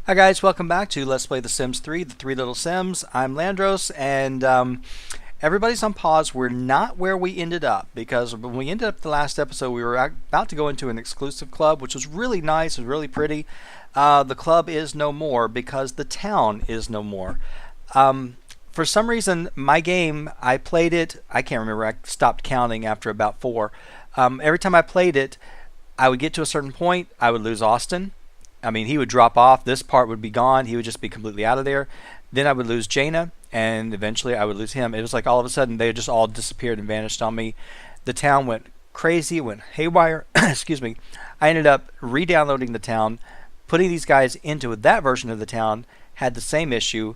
Hi guys, welcome back to Let's Play The Sims 3, The Three Little Sims. I'm Llandros, and everybody's on pause. We're not where we ended up, because when we ended up the last episode, we were about to go into an exclusive club, which was really nice, it was really pretty. The club is no more because the town is no more. For some reason, my game, I played it, I can't remember, I stopped counting after about 4. Every time I played it, I would get to a certain point, I would lose Austin. I mean, he would drop off. This part would be gone. He would just be completely out of there. Then I would lose Jaina, and eventually I would lose him. It was like all of a sudden they just all disappeared and vanished on me. The town went crazy, went haywire. Excuse me. I ended up re-downloading the town, putting these guys into that version of the town. Had the same issue.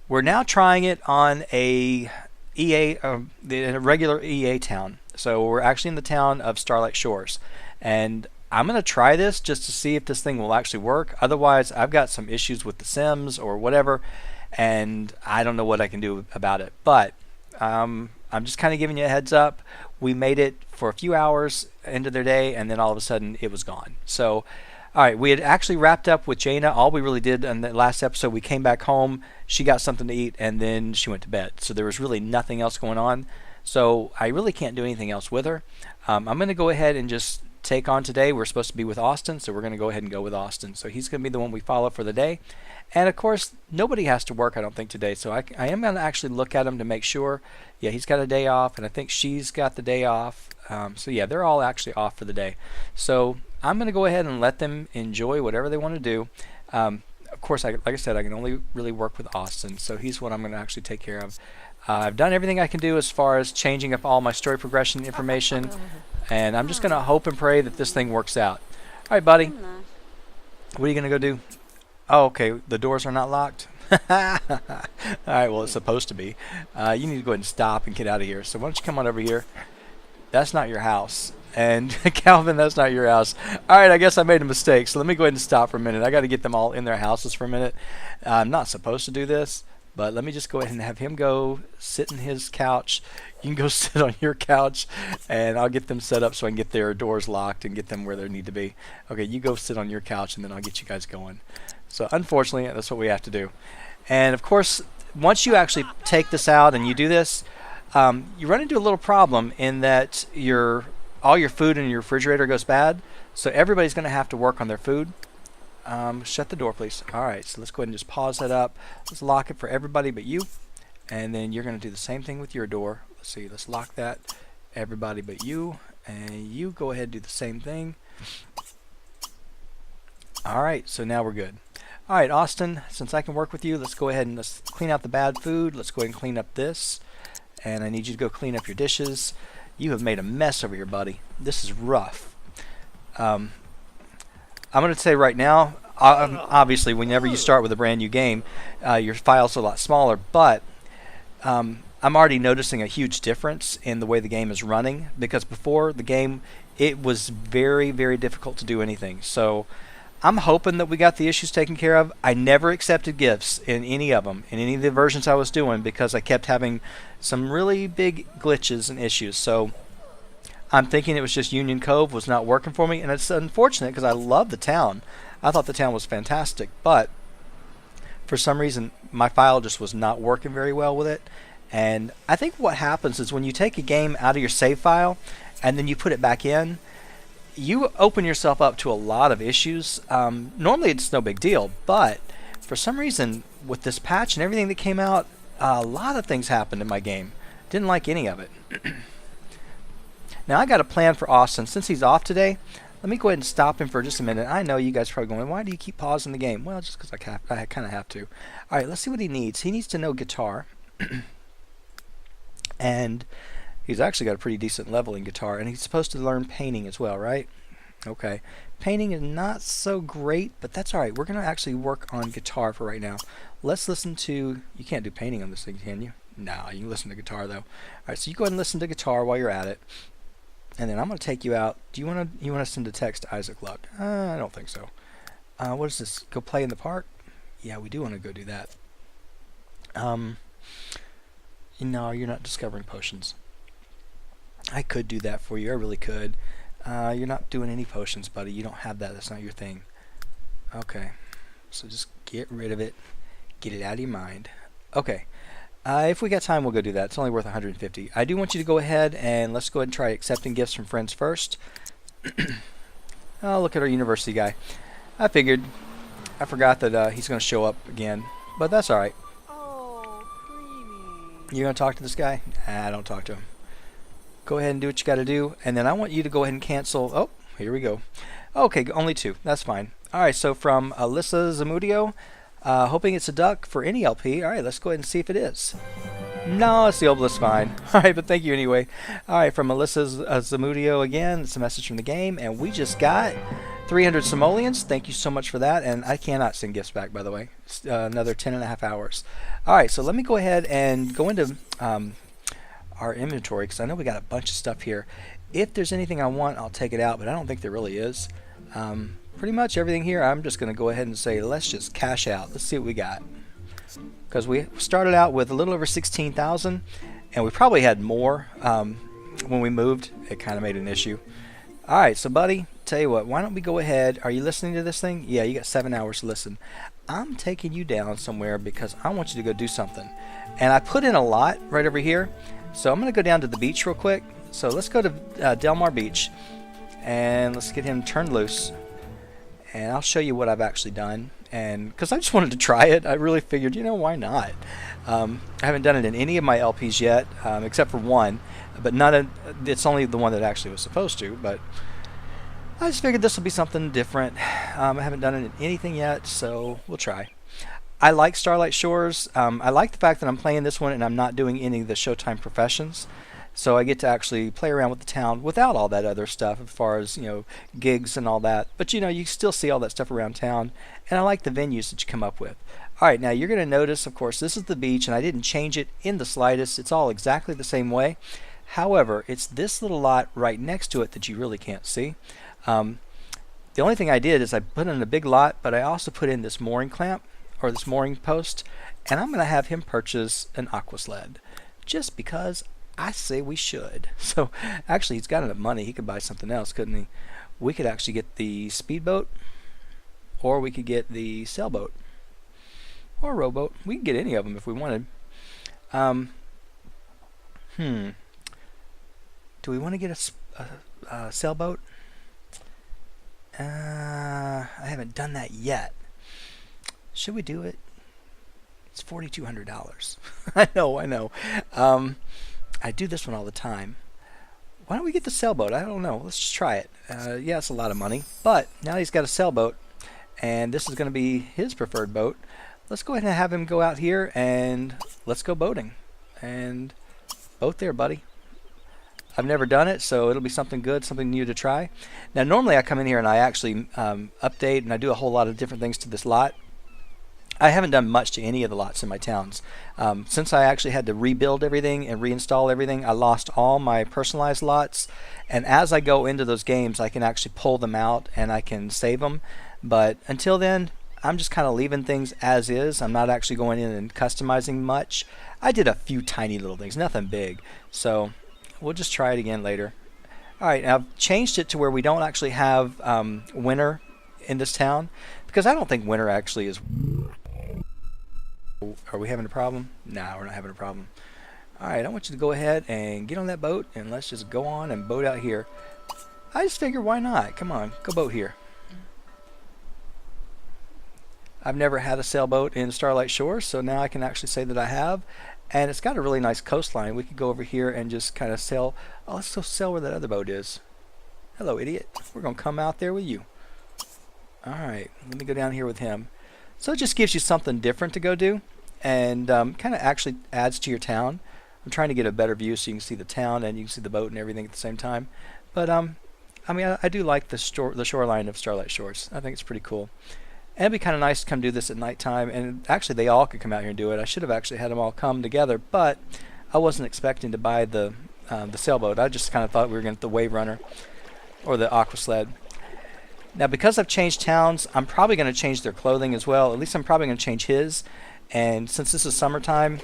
We're now trying it on a regular EA town. So we're actually in the town of Starlight Shores, and I'm going to try this just to see if this thing will actually work. Otherwise, I've got some issues with the Sims or whatever, and I don't know what I can do about it. But I'm just kind of giving you a heads up. We made it for a few hours into their day, and then all of a sudden it was gone. So, all right, we had actually wrapped up with Jaina. All we really did in the last episode, we came back home, she got something to eat, and then she went to bed. So there was really nothing else going on. So I really can't do anything else with her. I'm going to go ahead and just take on today. We're supposed to be with Austin, so we're going to go ahead and go with Austin. So he's going to be the one we follow for the day. And of course, nobody has to work, I don't think, today. So I am going to actually look at him to make sure. Yeah, he's got a day off, and I think she's got the day off. So yeah, they're all actually off for the day. So I'm going to go ahead and let them enjoy whatever they want to do. Of course, like I said, I can only really work with Austin, so he's what I'm going to actually take care of. I've done everything I can do as far as changing up all my story progression information, and I'm just going to hope and pray that this thing works out. All right, buddy. What are you going to go do? Oh, okay. The doors are not locked. All right, well, it's supposed to be. You need to go ahead and stop and get out of here. So why don't you come on over here? That's not your house. And Calvin, that's not your house. All right, I guess I made a mistake. So let me go ahead and stop for a minute. I got to get them all in their houses for a minute. I'm not supposed to do this, but let me just go ahead and have him go sit in his couch. You can go sit on your couch, and I'll get them set up so I can get their doors locked and get them where they need to be. Okay, you go sit on your couch, and then I'll get you guys going. So unfortunately, that's what we have to do. And of course, once you actually take this out and you do this, you run into a little problem in that all your food in your refrigerator goes bad. So everybody's going to have to work on their food. Shut the door, please. All right, so let's go ahead and just pause that up. Let's lock it for everybody but you. And then you're going to do the same thing with your door. Let's see, let's lock that. Everybody but you. And you go ahead and do the same thing. All right, so now we're good. All right, Austin, since I can work with you, let's go ahead and let's clean out the bad food. Let's go ahead and clean up this. And I need you to go clean up your dishes. You have made a mess over here, buddy. This is rough. I'm going to say right now, obviously, whenever you start with a brand new game, your file's a lot smaller, but I'm already noticing a huge difference in the way the game is running, because before the game, it was very, very difficult to do anything. So I'm hoping that we got the issues taken care of. I never accepted gifts in any of them, in any of the versions I was doing, because I kept having some really big glitches and issues. So I'm thinking it was just Union Cove was not working for me, and it's unfortunate because I love the town. I thought the town was fantastic, but for some reason my file just was not working very well with it. And I think what happens is when you take a game out of your save file and then you put it back in, you open yourself up to a lot of issues. Normally it's no big deal, but for some reason with this patch and everything that came out, a lot of things happened in my game. Didn't like any of it. Now I got a plan for Austin. Since he's off today, let me go ahead and stop him for just a minute. I know you guys are probably going, why do you keep pausing the game? Well, just because I kind of have to. All right, let's see what he needs. He needs to know guitar. And he's actually got a pretty decent level in guitar, and he's supposed to learn painting as well, right? Okay. Painting is not so great, but that's all right. We're going to actually work on guitar for right now. Let's listen to... You can't do painting on this thing, can you? No, you can listen to guitar, though. All right, so you go ahead and listen to guitar while you're at it. And then I'm going to take you out. Do you want to send a text to Isaac Luck? I don't think so. What is this? Go play in the park? Yeah, we do want to go do that. No, you're not discovering potions. I could do that for you. I really could. You're not doing any potions, buddy. You don't have that. That's not your thing. Okay. So just Get rid of it. Get it out of your mind. Okay. If we got time, we'll go do that. It's only worth 150. I do want you to go ahead and let's go ahead and try accepting gifts from friends first. Oh, look at our university guy. I figured. I forgot that he's going to show up again, but that's all right. Oh, Creamy. You're going to talk to this guy? I don't talk to him. Go ahead and do what you got to do, and then I want you to go ahead and cancel. Oh, here we go. Okay, only 2. That's fine. All right, so from Alyssa Zamudio, hoping it's a duck for any LP. All right, let's go ahead and see if it is. No, it's the obelisk, fine. All right, but thank you anyway. All right, from Alyssa Zamudio again, it's a message from the game, and we just got 300 simoleons. Thank you so much for that, and I cannot send gifts back, by the way. It's, another 10.5 hours. All right, so let me go ahead and go into our inventory, because I know we got a bunch of stuff here. If there's anything I want, I'll take it out, but I don't think there really is. Pretty much everything here, I'm just going to go ahead and say, let's just cash out. Let's see what we got. Because we started out with a little over 16,000, and we probably had more when we moved. It kind of made an issue. All right, so buddy, tell you what, why don't we go ahead? Are you listening to this thing? Yeah, you got 7 hours to listen. I'm taking you down somewhere because I want you to go do something. And I put in a lot right over here, so I'm going to go down to the beach real quick. So let's go to Del Mar Beach, and let's get him turned loose. And I'll show you what I've actually done. And because I just wanted to try it, I really figured, you know, why not? I haven't done it in any of my LPs yet, except for one, but it's only the one that actually was supposed to. But I just figured this will be something different. I haven't done it in anything yet, so we'll try. I like Starlight Shores. I like the fact that I'm playing this one and I'm not doing any of the Showtime professions. So I get to actually play around with the town without all that other stuff as far as, you know, gigs and all that. But, you know, you still see all that stuff around town. And I like the venues that you come up with. All right, now you're going to notice, of course, this is the beach, and I didn't change it in the slightest. It's all exactly the same way. However, it's this little lot right next to it that you really can't see. The only thing I did is I put in a big lot, but I also put in this mooring clamp, or this mooring post, and I'm going to have him purchase an aqua sled, just because I say we should. So actually, he's got enough money, he could buy something else, couldn't he? We could actually get the speedboat, or we could get the sailboat, or rowboat. We could get any of them if we wanted. Do we want to get a sailboat? I haven't done that yet. Should we do it? It's $4,200. I know. I do this one all the time. Why don't we get the sailboat? I don't know. Let's just try it. Yeah, it's a lot of money. But now he's got a sailboat, and this is going to be his preferred boat. Let's go ahead and have him go out here, and let's go boating. And boat there, buddy. I've never done it, so it'll be something good, something new to try. Now, normally I come in here and I actually update, and I do a whole lot of different things to this lot. I haven't done much to any of the lots in my towns. Since I actually had to rebuild everything and reinstall everything, I lost all my personalized lots. And as I go into those games, I can actually pull them out and I can save them. But until then, I'm just kind of leaving things as is. I'm not actually going in and customizing much. I did a few tiny little things, nothing big. So we'll just try it again later. All right, now I've changed it to where we don't actually have winter in this town, because I don't think winter actually is. Are we having a problem? No, we're not having a problem. Alright, I want you to go ahead and get on that boat, and let's just go on and boat out here. I just figure, why not? Come on, go boat here. I've never had a sailboat in Starlight Shores, so now I can actually say that I have. And it's got a really nice coastline. We could go over here and just kind of sail. Oh, let's go sail where that other boat is. Hello, idiot. We're going to come out there with you. Alright, let me go down here with him. So it just gives you something different to go do, and kind of actually adds to your town. I'm trying to get a better view so you can see the town and you can see the boat and everything at the same time. But I mean, I do like the shoreline of Starlight Shores. I think it's pretty cool. And it'd be kind of nice to come do this at nighttime, and actually they all could come out here and do it. I should have actually had them all come together, but I wasn't expecting to buy the sailboat. I just kind of thought we were going to get the wave runner or the aqua sled. Now, because I've changed towns, I'm probably going to change their clothing as well. At least I'm probably going to change his. And since this is summertime,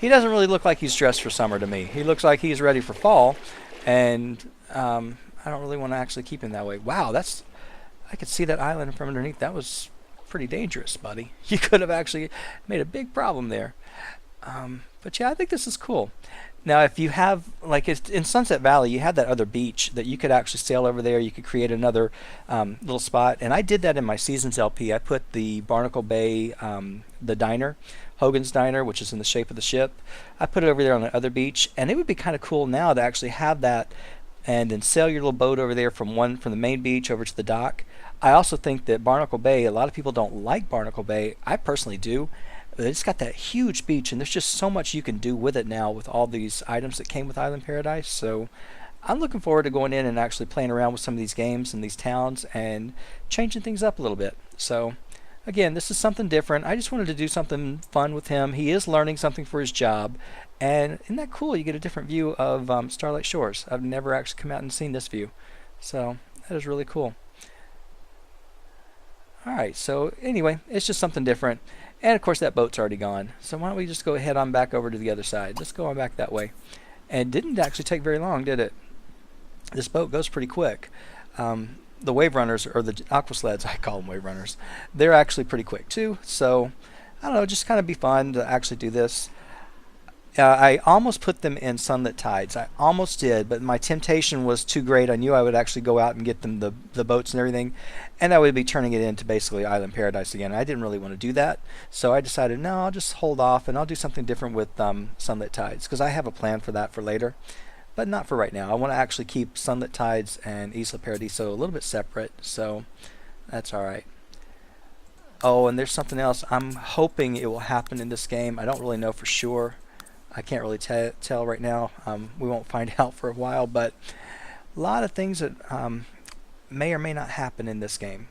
he doesn't really look like he's dressed for summer to me. He looks like he's ready for fall. And I don't really want to actually keep him that way. Wow, I could see that island from underneath. That was pretty dangerous, buddy. You could have actually made a big problem there. But yeah, I think this is cool. Now, if you have, like in Sunset Valley, you had that other beach that you could actually sail over there. You could create another little spot. And I did that in my Seasons LP. I put the Barnacle Bay, the diner, Hogan's Diner, which is in the shape of the ship. I put it over there on the other beach. And it would be kind of cool now to actually have that and then sail your little boat over there from the main beach over to the dock. I also think that Barnacle Bay, a lot of people don't like Barnacle Bay. I personally do. It's got that huge beach, and there's just so much you can do with it now with all these items that came with Island Paradise. So I'm looking forward to going in and actually playing around with some of these games and these towns and changing things up a little bit. So again, this is something different. I just wanted to do something fun with him. He is learning something for his job, and isn't that cool? You get a different view of Starlight Shores. I've never actually come out and seen this view, so that is really cool. Alright, so anyway, it's just something different. And of course that boat's already gone. So why don't we just go ahead on back over to the other side. Let's go on back that way. And it didn't actually take very long, did it? This boat goes pretty quick. The wave runners, or the aqua sleds, I call them wave runners, they're actually pretty quick too. So I don't know, just kind of be fun to actually do this. I almost put them in sunlit tides. I almost did, but my temptation was too great. I knew I would actually go out and get them the boats and everything, and I would be turning it into basically Island Paradise again. I didn't really want to do that, so I decided, no, I'll just hold off and I'll do something different with sunlit tides, because I have a plan for that for later, but not for right now. I want to actually keep sunlit tides and Isla Paradiso a little bit separate, so that's alright. Oh, and there's something else. I'm hoping it will happen in this game. I don't really know for sure. I can't really tell right now. We won't find out for a while, but a lot of things that may or may not happen in this game.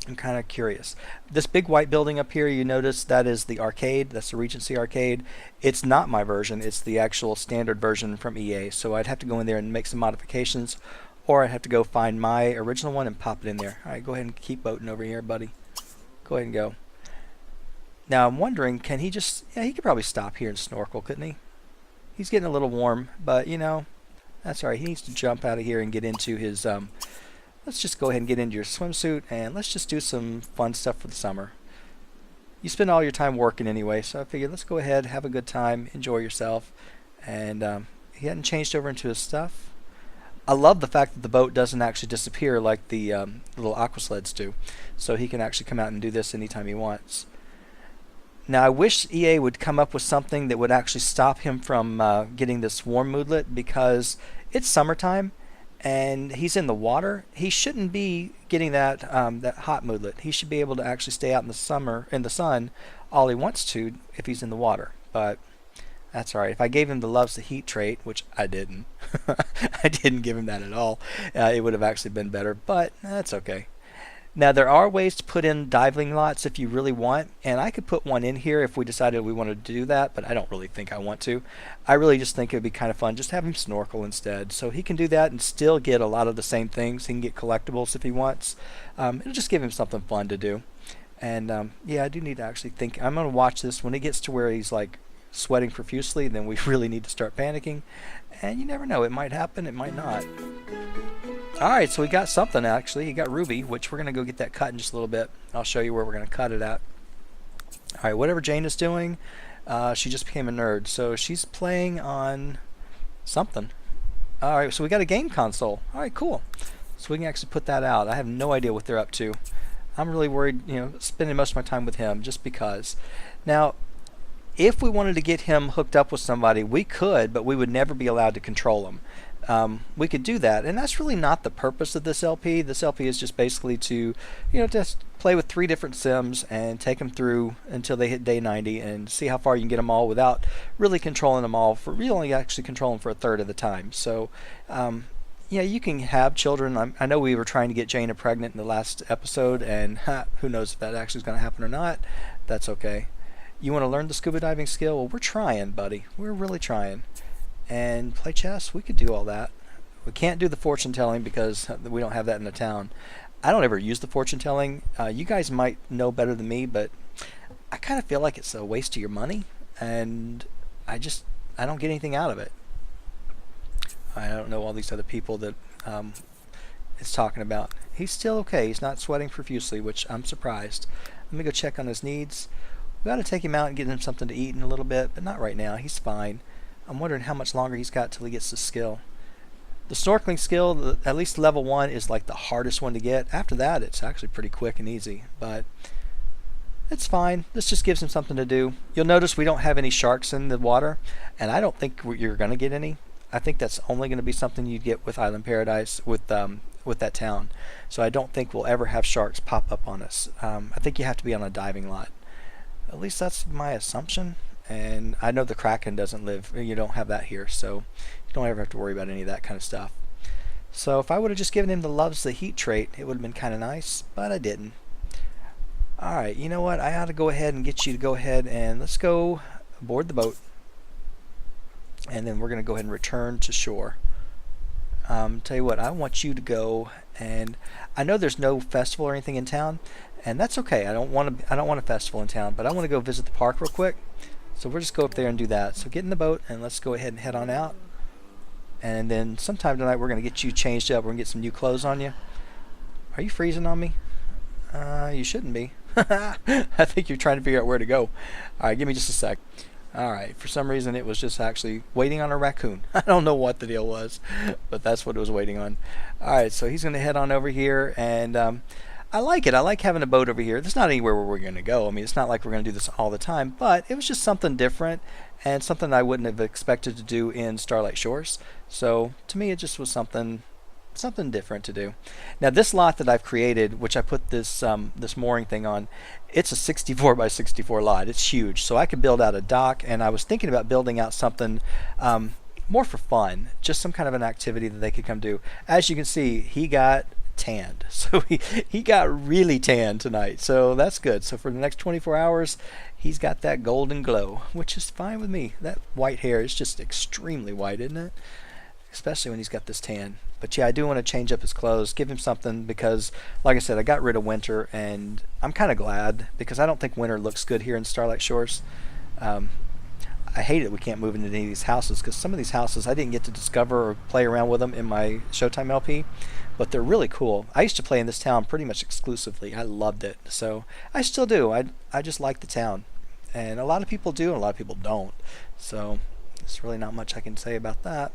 I'm kind of curious. This big white building up here, you notice that is the arcade. That's the Regency arcade. It's not my version. It's the actual standard version from EA. So I'd have to go in there and make some modifications, or I'd have to go find my original one and pop it in there. All right, go ahead and keep boating over here, buddy. Go ahead and go. Now I'm wondering, can he just, yeah, he could probably stop here and snorkel, couldn't he? He's getting a little warm, but you know, that's alright. He needs to jump out of here and get into his, let's just go ahead and get into your swimsuit and let's just do some fun stuff for the summer. You spend all your time working anyway, so I figured let's go ahead, have a good time, enjoy yourself. And he hadn't changed over into his stuff. I love the fact that the boat doesn't actually disappear like the little aqua sleds do. So he can actually come out and do this anytime he wants. Now I wish EA would come up with something that would actually stop him from getting this warm moodlet, because it's summertime and he's in the water. He shouldn't be getting that that hot moodlet. He should be able to actually stay out in the sun all he wants to if he's in the water. But that's alright. If I gave him the loves the heat trait, which I didn't, I didn't give him that at all, it would have actually been better, but that's okay. Now there are ways to put in diving lots if you really want, and I could put one in here if we decided we wanted to do that, but I don't really think I want to. I really just think it would be kind of fun just have him snorkel instead, so he can do that and still get a lot of the same things. He can get collectibles if he wants. It'll just give him something fun to do. And yeah, I do need to actually think. I'm going to watch this. When it gets to where he's like sweating profusely, then we really need to start panicking. And you never know, it might happen, it might not. Alright, so we got something actually. He got Ruby, which we're going to go get that cut in just a little bit. I'll show you where we're going to cut it at. Alright, whatever Jane is doing, she just became a nerd. So she's playing on something. Alright, so we got a game console. Alright, cool. So we can actually put that out. I have no idea what they're up to. I'm really worried, you know, spending most of my time with him just because. Now, if we wanted to get him hooked up with somebody, we could, but we would never be allowed to control him. We could do that, and that's really not the purpose of this LP. This LP is just basically to, you know, just play with 3 different sims and take them through until they hit day 90 and see how far you can get them all without really controlling them all. You only actually control them for a third of the time. So, yeah, you can have children. I know we were trying to get Jana pregnant in the last episode, and who knows if that actually is going to happen or not. That's okay. You want to learn the scuba diving skill? Well, we're trying, buddy. We're really trying. And play chess, we could do all that. We can't do the fortune telling because we don't have that in the town. I don't ever use the fortune telling. You guys might know better than me, but I kind of feel like it's a waste of your money, and I don't get anything out of it. I don't know all these other people that it's talking about. he's still okay. He's not sweating profusely, which I'm surprised. Let me go check on his needs. We got to take him out and get him something to eat in a little bit, but not right now. He's fine. I'm wondering how much longer he's got till he gets the skill. The snorkeling skill, at least level 1, is like the hardest one to get. After that, it's actually pretty quick and easy, but it's fine. This just gives him something to do. You'll notice we don't have any sharks in the water, and I don't think you're going to get any. I think that's only going to be something you get with Island Paradise, with that town. So I don't think we'll ever have sharks pop up on us. I think you have to be on a diving lot. At least that's my assumption. And I know the Kraken doesn't live, you don't have that here, so you don't ever have to worry about any of that kind of stuff. So if I would have just given him the loves the heat trait, it would have been kind of nice, but I didn't. Alright, you know what, I ought to go ahead and get you to go ahead and let's go aboard the boat. And then we're going to go ahead and return to shore. Tell you what, I want you to go, and I know there's no festival or anything in town, and that's okay. I don't want a festival in town, but I want to go visit the park real quick. So we'll just go up there and do that. So get in the boat and let's go ahead and head on out. And then sometime tonight we're going to get you changed up. We're going to get some new clothes on you. Are you freezing on me? You shouldn't be. I think you're trying to figure out where to go. Alright, give me just a sec. Alright, for some reason it was just actually waiting on a raccoon. I don't know what the deal was, but that's what it was waiting on. Alright, so he's going to head on over here, and I like it. I like having a boat over here. There's not anywhere where we're going to go. I mean, it's not like we're going to do this all the time, but it was just something different and something I wouldn't have expected to do in Starlight Shores. So to me, it just was something different to do. Now, this lot that I've created, which I put this this mooring thing on, it's a 64 by 64 lot. It's huge, so I could build out a dock, and I was thinking about building out something more for fun, just some kind of an activity that they could come do. As you can see, he got tanned, so he got really tanned tonight, so that's good. So for the next 24 hours he's got that golden glow, which is fine with me. That white hair is just extremely white, isn't it? Especially when he's got this tan. But yeah, I do want to change up his clothes, give him something, because like I said, I got rid of winter, and I'm kind of glad, because I don't think winter looks good here in Starlight Shores. I hate it we can't move into any of these houses, because some of these houses I didn't get to discover or play around with them in my Showtime LP, but they're really cool. I used to play in this town pretty much exclusively. I loved it, so I still do. I just like the town, and a lot of people do and a lot of people don't, so there's really not much I can say about that.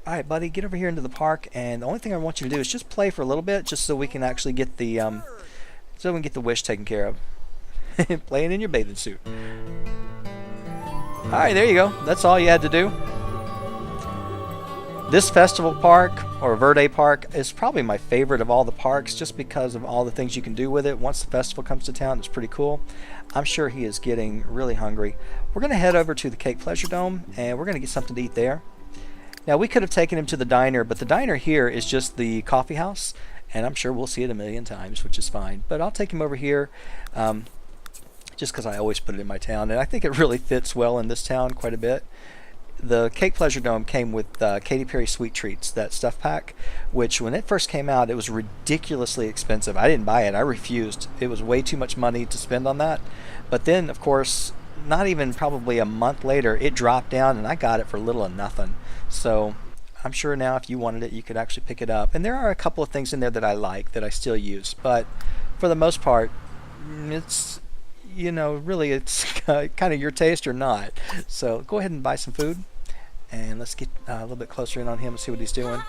Alright, buddy, get over here into the park, and the only thing I want you to do is just play for a little bit, just so we can actually get the wish taken care of. Playing in your bathing suit. Alright, there you go. That's all you had to do. This festival park, or Verde Park, is probably my favorite of all the parks, just because of all the things you can do with it. Once the festival comes to town, it's pretty cool. I'm sure he is getting really hungry. We're going to head over to the Cape Pleasure Dome, and we're going to get something to eat there. Now, we could have taken him to the diner, but the diner here is just the coffee house, and I'm sure we'll see it a million times, which is fine. But I'll take him over here, just because I always put it in my town, and I think it really fits well in this town quite a bit. The Cape Pleasure Dome came with Katy Perry Sweet Treats, that stuff pack, which when it first came out, it was ridiculously expensive. I didn't buy it. I refused. It was way too much money to spend on that. But then, of course, not even probably a month later, it dropped down, and I got it for little or nothing. So I'm sure now if you wanted it, you could actually pick it up. And there are a couple of things in there that I like, that I still use. But for the most part, it's, you know, really it's kind of your taste or not. So go ahead and buy some food. And let's get a little bit closer in on him and see what he's doing.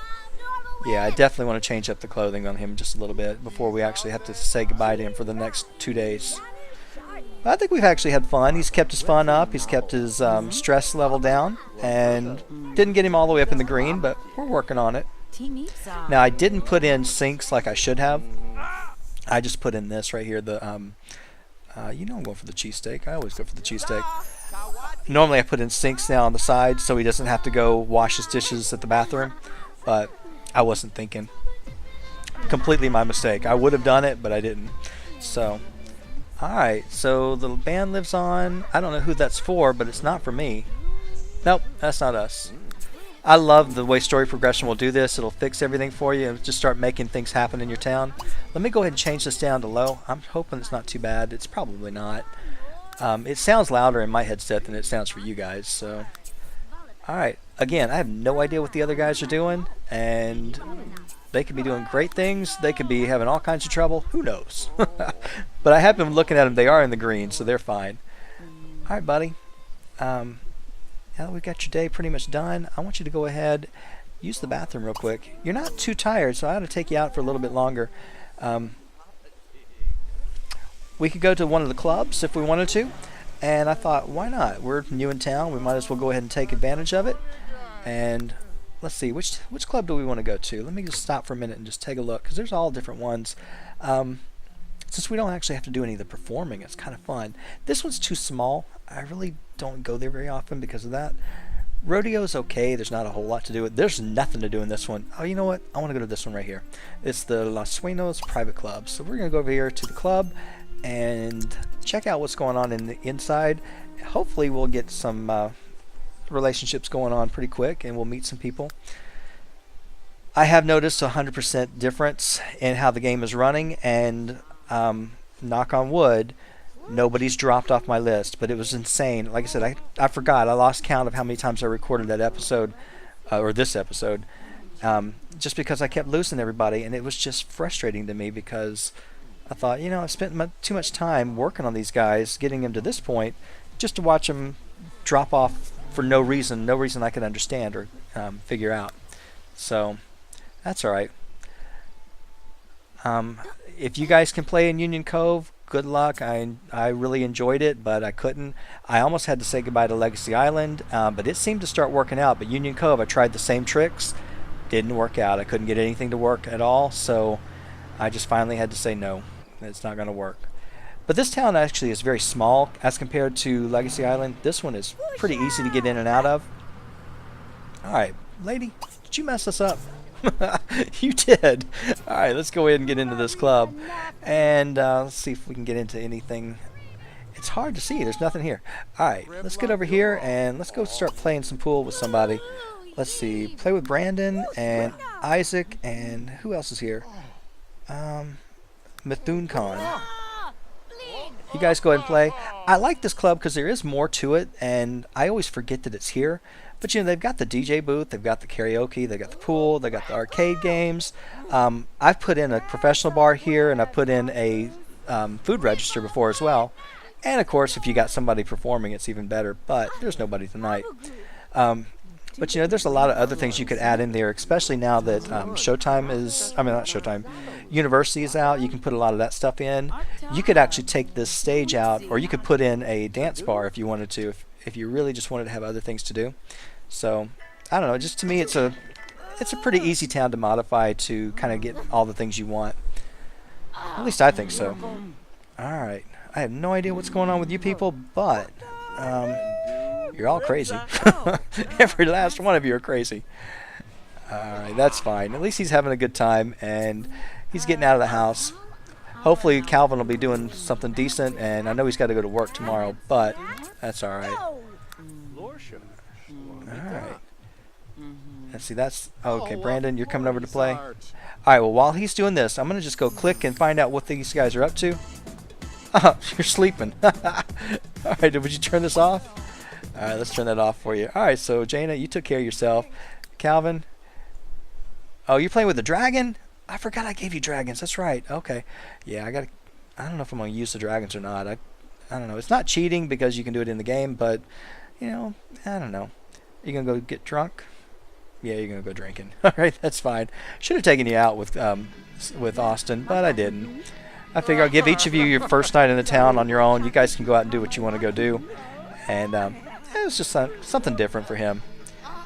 Yeah, I definitely want to change up the clothing on him just a little bit before we actually have to say goodbye to him for the next 2 days. I think we've actually had fun. He's kept his fun up. He's kept his stress level down. And didn't get him all the way up in the green, but we're working on it. Now, I didn't put in sinks like I should have. I just put in this right here. The you know I'm going for the cheesesteak. I always go for the cheesesteak. Normally I put in sinks now on the side so he doesn't have to go wash his dishes at the bathroom. But I wasn't thinking. Completely my mistake. I would have done it, but I didn't. So... Alright, so the band lives on. I don't know who that's for, but it's not for me. Nope, that's not us. I love the way story progression will do this. It'll fix everything for you and just start making things happen in your town. Let me go ahead and change this down to low. I'm hoping it's not too bad. It's probably not. It sounds louder in my headset than it sounds for you guys. So, alright, again, I have no idea what the other guys are doing, and They could be doing great things. They could be having all kinds of trouble. Who knows? But I have been looking at them. They are in the green, so they're fine. All right, buddy. Now that we've got your day pretty much done, I want you to go ahead, use the bathroom real quick. You're not too tired, so I ought to take you out for a little bit longer. We could go to one of the clubs if we wanted to, and I thought, why not? We're new in town. We might as well go ahead and take advantage of it. And let's see, which club do we want to go to? Let me just stop for a minute and just take a look, because there's all different ones. Since we don't actually have to do any of the performing, it's kind of fun. This one's too small. I really don't go there very often because of that. Rodeo's okay. There's not a whole lot to do. There's nothing to do in this one. Oh, you know what? I want to go to this one right here. It's the Los Sueños Private Club. So we're going to go over here to the club and check out what's going on in the inside. Hopefully we'll get some relationships going on pretty quick, and we'll meet some people. I have noticed a 100% difference in how the game is running, and knock on wood, nobody's dropped off my list, but it was insane. Like I said, I forgot. I lost count of how many times I recorded that episode, or this episode, just because I kept losing everybody, and it was just frustrating to me because I thought, you know, I spent too much time working on these guys, getting them to this point, just to watch them drop off for no reason I could understand or figure out. So that's all right. If you guys can play in Union Cove, good luck. I really enjoyed it, but I couldn't. I almost had to say goodbye to Legacy Island, but it seemed to start working out. But Union Cove, I tried the same tricks, didn't work out. I couldn't get anything to work at all, so I just finally had to say no. It's not going to work. But this town actually is very small as compared to Legacy Island. This one is pretty easy to get in and out of. All right, lady, did you mess us up? You did. All right, let's go ahead and get into this club, and let's see if we can get into anything. It's hard to see. There's nothing here. All right, let's get over here and let's go start playing some pool with somebody. Let's see. Play with Brandon and Isaac, and who else is here? Mithun Khan. You guys go ahead and play. I like this club because there is more to it, and I always forget that it's here. But, you know, they've got the DJ booth, they've got the karaoke, they've got the pool, they've got the arcade games. I've put in a professional bar here, and I've put in a food register before as well. And, of course, if you got somebody performing, it's even better. But there's nobody tonight. But, you know, there's a lot of other things you could add in there, especially now that Showtime is, I mean, not Showtime, University is out. You can put a lot of that stuff in. You could actually take this stage out, or you could put in a dance bar if you wanted to, if you really just wanted to have other things to do. So, I don't know, just to me it's a pretty easy town to modify to kind of get all the things you want. At least I think so. Alright, I have no idea what's going on with you people, but you're all crazy. Every last one of you are crazy. Alright, that's fine. At least he's having a good time, and he's getting out of the house. Hopefully Calvin will be doing something decent, and I know he's got to go to work tomorrow, but that's alright. Alright. Let's see, that's... Okay, Brandon, you're coming over to play? Alright, well, while he's doing this, I'm going to just go click and find out what these guys are up to. Oh, you're sleeping. Alright, would you turn this off? Alright, let's turn that off for you. Alright, so, Jaina, you took care of yourself. Calvin? Oh, you're playing with the dragon? I forgot I gave you dragons. That's right. Okay. Yeah, I don't know if I'm going to use the dragons or not. I don't know. It's not cheating because you can do it in the game, but, you know, I don't know. You going to go get drunk? Yeah, you're going to go drinking. All right, that's fine. Should have taken you out with Austin, but I didn't. I figure I'll give each of you your first night in the town on your own. You guys can go out and do what you want to go do. And it was just something different for him.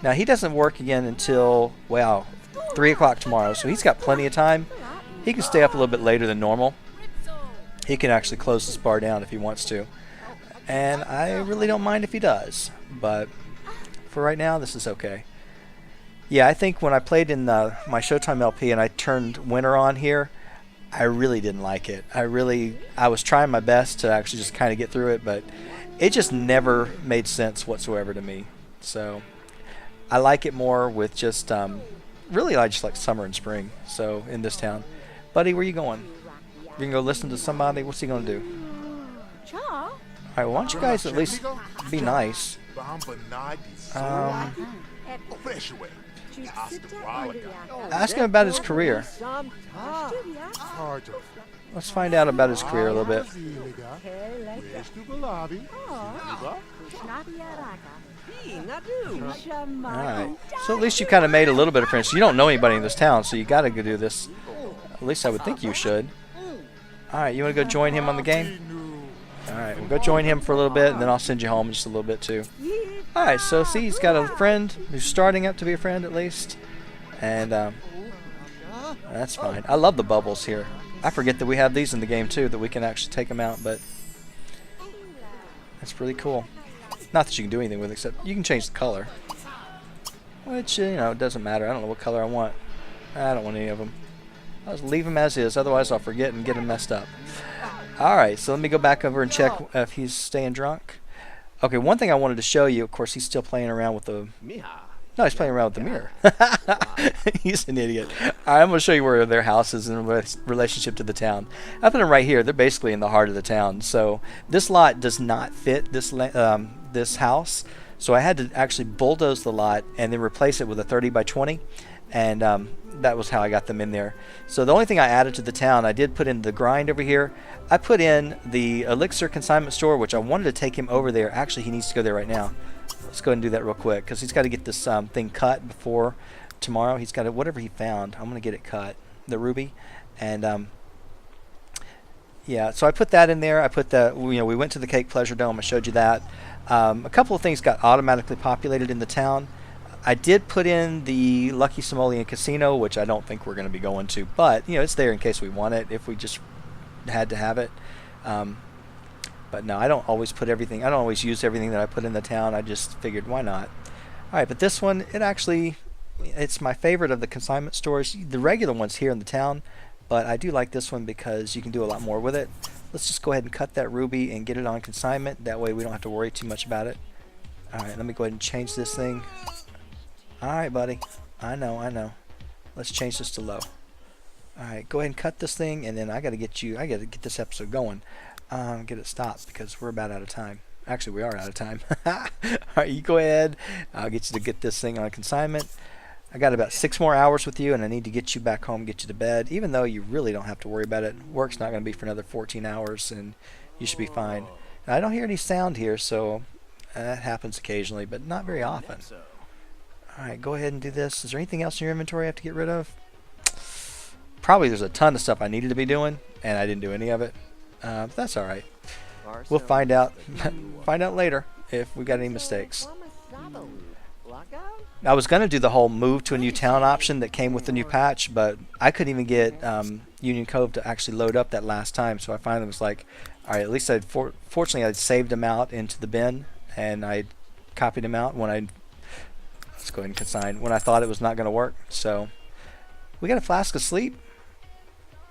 Now, he doesn't work again until, wow, 3 o'clock tomorrow, so he's got plenty of time. He can stay up a little bit later than normal. He can actually close this bar down if he wants to. And I really don't mind if he does, but for right now, this is okay. Yeah, I think when I played in my Showtime LP and I turned Winter on here, I really didn't like it. I was trying my best to actually just kind of get through it, but it just never made sense whatsoever to me. So I like it more with just, really I just like summer and spring, so in this town. Buddy, where you going? You can go listen to somebody? What's he going to do? Alright, well, why don't you guys at least be nice? Ask him about his career. Let's find out about his career a little bit. Alright. So at least you kind of made a little bit of friends. You don't know anybody in this town, so you got to go do this. At least I would think you should. Alright, you want to go join him on the game? Alright, we'll go join him for a little bit, and then I'll send you home just a little bit too. Alright, so see, he's got a friend who's starting up to be a friend at least. And that's fine. I love the bubbles here. I forget that we have these in the game too, that we can actually take them out, but that's really cool. Not that you can do anything with it, except you can change the color. Which, you know, it doesn't matter. I don't know what color I want. I don't want any of them. I'll just leave them as is, otherwise I'll forget and get them messed up. Alright, so let me go back over and check if he's staying drunk. Okay, one thing I wanted to show you, of course, he's still playing around with the... No, he's playing around with the mirror. He's an idiot. Alright, I'm going to show you where their house is in relationship to the town. I put them right here. They're basically in the heart of the town. So this lot does not fit this house. So I had to actually bulldoze the lot and then replace it with a 30 by 20. And that was how I got them in there. So the only thing I added to the town, I did put in the grind over here. I put in the elixir consignment store, which I wanted to take him over there. Actually, he needs to go there right now. Let's go ahead and do that real quick because he's got to get this thing cut before tomorrow. He's got to, whatever he found, I'm going to get it cut, the ruby. And yeah, so I put that in there. I put the, you know, we went to the Cake Pleasure Dome. I showed you that. A couple of things got automatically populated in the town. I did put in the Lucky Simoleon Casino, which I don't think we're going to be going to, but you know, it's there in case we want it if we just had to have it. But no, I don't always put everything. I don't always use everything that I put in the town. I just figured, why not? All right, but this one, it's my favorite of the consignment stores. The regular one's here in the town, but I do like this one because you can do a lot more with it. Let's just go ahead and cut that ruby and get it on consignment. That way we don't have to worry too much about it. All right, let me go ahead and change this thing. All right, buddy. I know. Let's change this to low. All right, go ahead and cut this thing, and then I got to get this episode going. Get it stopped because we're about out of time. Actually, we are out of time. Alright, you go ahead. I'll get you to get this thing on consignment. I got about 6 more hours with you, and I need to get you back home, get you to bed, even though you really don't have to worry about it. Work's not going to be for another 14 hours, and you should be fine. Now, I don't hear any sound here, so that happens occasionally, but not very often. Alright, go ahead and do this. Is there anything else in your inventory I have to get rid of? Probably there's a ton of stuff I needed to be doing, and I didn't do any of it. But that's alright. We'll find out later if we got any mistakes. I was going to do the whole move to a new town option that came with the new patch, but I couldn't even get Union Cove to actually load up that last time, so I finally was like, alright, at least fortunately I'd saved them out into the bin, and I copied them out when let's go ahead and consign, when I thought it was not going to work. So, we got a flask of sleep.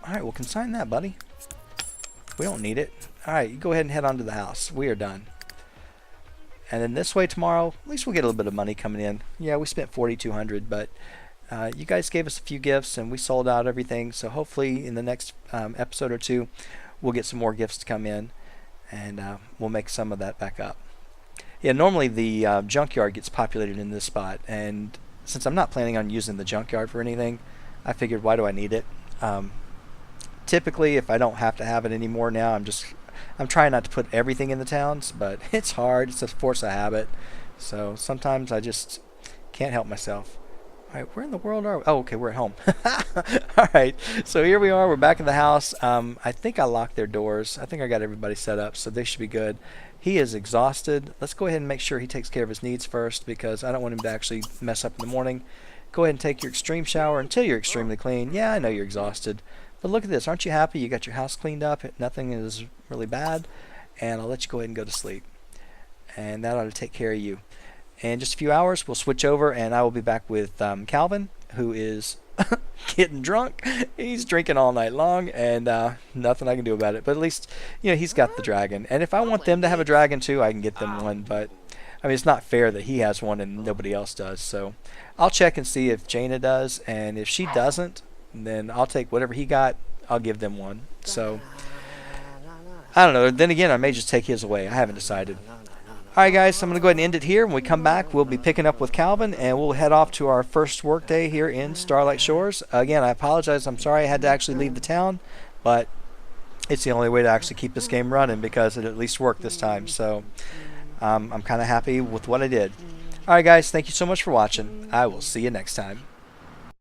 Alright, we'll consign that, buddy. We don't need it. Alright, you go ahead and head on to the house. We are done. And then this way tomorrow, at least we'll get a little bit of money coming in. Yeah, we spent $4,200, but you guys gave us a few gifts and we sold out everything. So hopefully in the next episode or two, we'll get some more gifts to come in and we'll make some of that back up. Yeah, normally the junkyard gets populated in this spot, and since I'm not planning on using the junkyard for anything, I figured, why do I need it? Typically, if I don't have to have it anymore now, I'm trying not to put everything in the towns, but it's hard. It's a force of habit. So sometimes I just can't help myself. All right, where in the world are we? Oh, okay, we're at home. All right, so here we are. We're back in the house. I think I locked their doors. I think I got everybody set up, so they should be good. He is exhausted. Let's go ahead and make sure he takes care of his needs first because I don't want him to actually mess up in the morning. Go ahead and take your extreme shower until you're extremely clean. Yeah, I know you're exhausted. But look at this. Aren't you happy? You got your house cleaned up. Nothing is really bad. And I'll let you go ahead and go to sleep. And that ought to take care of you. In just a few hours, we'll switch over, and I will be back with Calvin, who is getting drunk. He's drinking all night long, and nothing I can do about it. But at least, you know, he's got the dragon. And if I want them to have a dragon too, I can get them one. But I mean, it's not fair that he has one and nobody else does. So I'll check and see if Jaina does, and if she doesn't, then I'll take whatever he got. I'll give them one. So I don't know. Then again, I may just take his away. I haven't decided. Alright guys, so I'm going to go ahead and end it here. When we come back, we'll be picking up with Calvin, and we'll head off to our first work day here in Starlight Shores. Again, I apologize. I'm sorry I had to actually leave the town, but it's the only way to actually keep this game running because it at least worked this time. So I'm kind of happy with what I did. Alright guys, thank you so much for watching. I will see you next time.